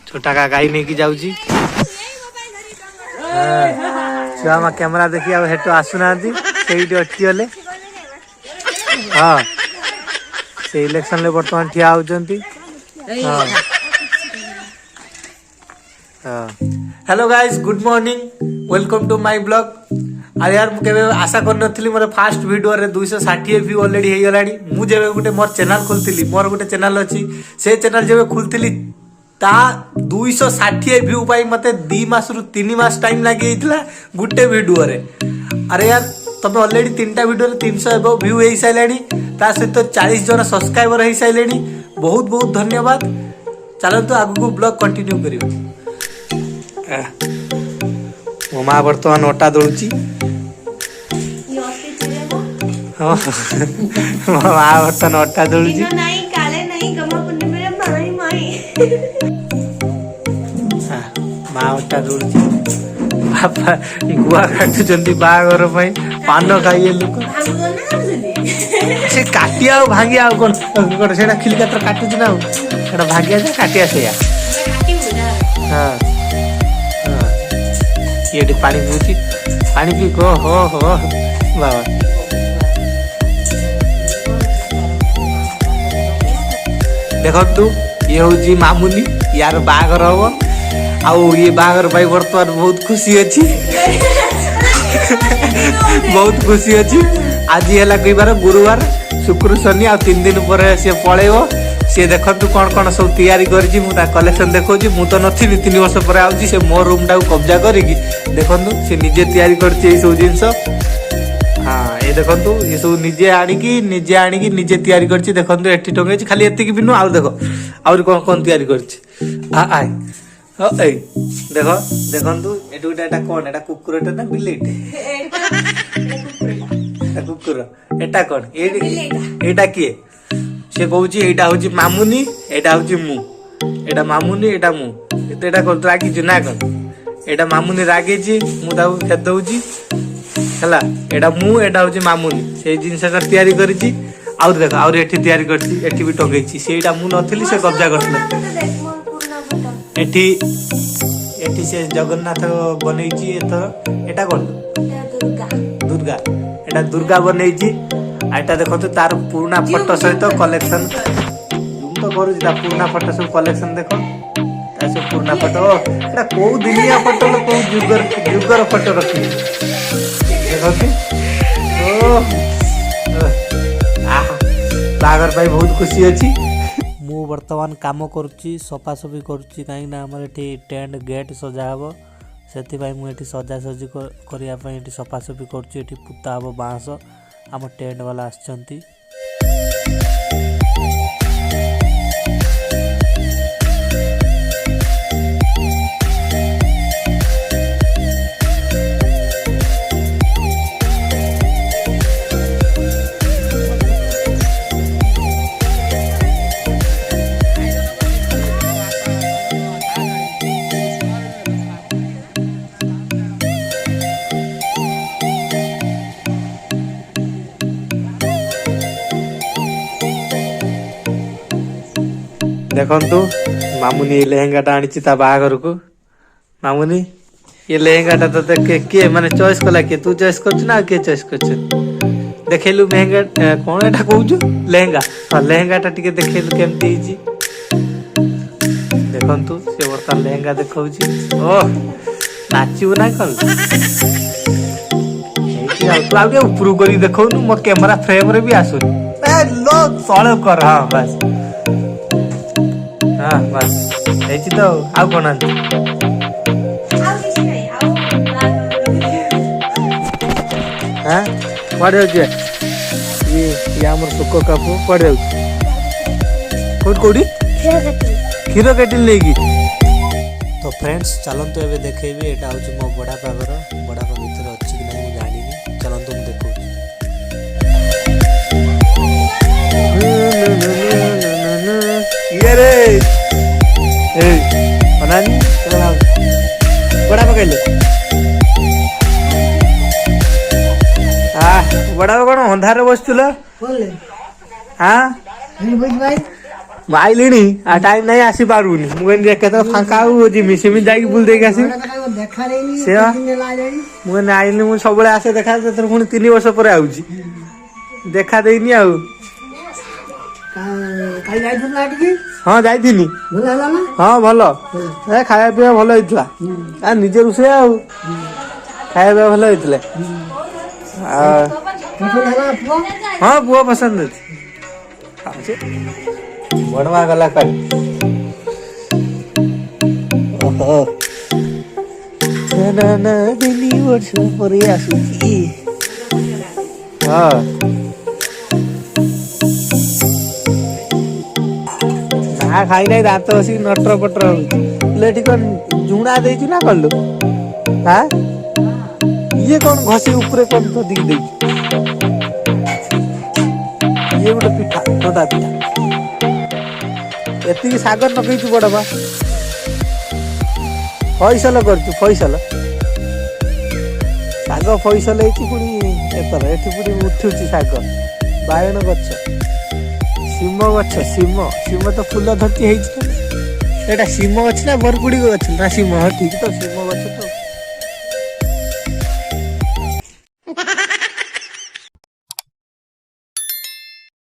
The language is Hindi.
छोटा का गाई नहीं की जाउची छुआ मा कैमरा देखि अब हेटो आसुना सेठी अटकी गले हाँ से इलेक्शन ले बर्तमान ठिया होचंती हाँ hello guys good morning welcome to my blog अरे यार मुझे आशा कर मोर फास्ट वीडियो रे 260 व्यू ऑलरेडी हो गलानी मु जेबे गुटे मोर चैनल खोलतिली मोर गुटे चैनल अछि से चैनल जेबे खोलतिली ता 260 व्यू पाई मते 2 मास रु 3 मास टाइम लागि हितला गुटे वीडियो रे अरे यार तबे ऑलरेडी 3टा वीडियो रे 300 एबो व्यू हेई साइलेनी ता से तो 40 जन सब्सक्राइबर हेई साइलेनी बहुत बहुत धन्यवाद चलो तो आगु को ब्लॉग कंटिन्यू करियो मो माँ बर्तमान अटा दौड़ी माँ बर्तमान अटा दौड़ी माँ अटा दौड़ी बापा गुआ काटुंट बाहागर पान खाइए लोक से काटिया भांगिया कौन से खिलकातर काटुच ना भांगिया काटिया से हाँ ये पानी पीऊँ पानी पी को हो बाबा देखु ये हूँ मामुनी यार बागर हम आउ ये बागर भाई बर्तमान बहुत खुशी अच्छी बहुत खुशी अच्छी आज है कहींबार गुरुवार शुक्र शनि आ 3 दिन पर सी पलैब सी देखु कौन कौन सब तैयारी करी कलेक्शन देखो मु तो नी 3 वर्ष पर आउची से मो रूम टाक कब्जा करिकी देखु सी निजे तैयारी कर सब जिनस हाँ ये देखु ये सब निजे आनिकी निजे तैयारी कर देखु एटी टंगे खाली एतिक भी नुह आउ देख आउरी कौन कौन तैयारी कर देख देखु एटू गोटे कौन एटा कुकुरटे ना बिलेटे कुकुर एटा कौन एटा किए से कहूँ एटा हूँ मामुनी एटा हूँ मु एटा मामुनी एटा मु एटा कर रागी ना कौन एटा मामुनी रागे मुझे खेद दूची है एटा मु एटा हूँ मामुनी से जिनस तैयारी करी आउ देख आउ एठी तैयारी करछि एठी भी टंगेछि सेटा मु नथिली से कब्जा करथले एठी से जगन्नाथ बनैछि एथर एटा कोन दुर्गा एटा दुर्गा बनैछि आइटा देखो तो तार पुराना फोटो सहित कलेक्शन तो करू ता पुराना फोटो सब कलेक्शन देखो ता सब पुराना फोटो एटा को दुनिया फोटो को जुगर फोटो रखी देखो कि ओ बागर भाई बहुत खुशी अछि मु वर्तमान काम करूची सफा सफी करूची काई ना हमर एठी टेंट गेट सजा हबो सेति भाई मु एठी सजा सजी करिया पई एठी सफा सफी करूची एठी पुता हबो बांस आम टेंट वाला आछंती देखु मामुनी लेहेंगा आनी बाहागर को मामुनी ये लेहेंगा तो किए माने चॉइस कला किए तू चॉइस कर ना किए चॉइस कर देखेलु महंगा कौन एटा कहूँ लेहेंगा हाँ लेहेंगा टिके देखेलु केमती देखु से बर्तमान लेहेंगा देखा ओह नाचू ना कल तू आगे ऊपर कर देखो मो कैमरा फ्रेम रे भी आसुनी तले कर हाँ बस हाँ बस ऐसी तो आउ कौन हाँ पड़े ये आमर सुख कापू पड़े कौटी क्षीर केटिल नहीं तो फ्रेंड्स चलतु एवं देखेबी एटा हूँ मो बड़ापा घर बड़ापा भर अच्छी कि ना जानी चलतु मुझे बड़ापा कहले बड़ापा कौन अंधार बसुल हाँ ମୁଁ ଆଇଲିଣି ଆଉ ଟାଇମ୍ ନାହିଁ ଆସିପାରୁନି ମୁଁ କହିଲି କେତେବେଳେ ଫାଙ୍କା ହଉ ଯିମି ସେମିତି ଯାଇକି ବୁଲି ଦେଇକି ଆସିବି ସେ ମୁଁ କହିଲି ଆଇଲିନି ମୁଁ ସବୁବେଳେ ଆସେ ଦେଖା ସେଥିରେ ପୁଣି 3 ବର୍ଷ ପରେ ଆଉଛି ଦେଖା ଦେଇନି ଆଉ ହଁ ଯାଇଥିନି ହଁ ଭଲ ଖାଇବା ପିଇବା ଭଲ ହେଇଥିଲା ନିଜେ ରୋଷେଇ ଆଉ ଖାଇବା ପିଇବା ଭଲ ହେଇଥିଲା ହଁ ପୁଅ ପସନ୍ଦ ଅଛି ବଡ ମା ଗଲା କୁଆଡେ ଓହୋ 3 ବର୍ଷ ପରେ ଆସୁଛି ହଁ ନା ଖାଇ ନାହିଁ ଦାନ୍ତ ବସିକି ନଟର ପଟର ହଉଛି ଏଠି କଣ ଝୁଣା ଦେଇଛୁ ନା କଲୁ ଇଏ କଣ ଘଷି ଉପରେ କଣ ଦିକି ଦେଇଛୁ ଇଏ ଗୋଟେ ପିଠା ଥଣ୍ଡା ପିଠା ଏତିକି ଶାଗ ପକେଇଛୁ ବଡ ବା ଫଇସଲ କରୁଛୁ ଫଇସଲ ଶାଗ ଫଇସଲ ହେଇଛି ପୁଣି ଏଥର ଏଠି ପୁଣି ଉଠୁଛି ଶାଗ ବାଇଗଣ ଗଛ ଶିମ ଗଛ ଶିମ ତ ଫୁଲ ଧରତି ହେଇଛି ଏଇଟା ଶିମ ଗଛ ନା ବରଗୁଡି ଗଛ ନା ଶିମ ହଁ ଠିକ ତ ଶିମ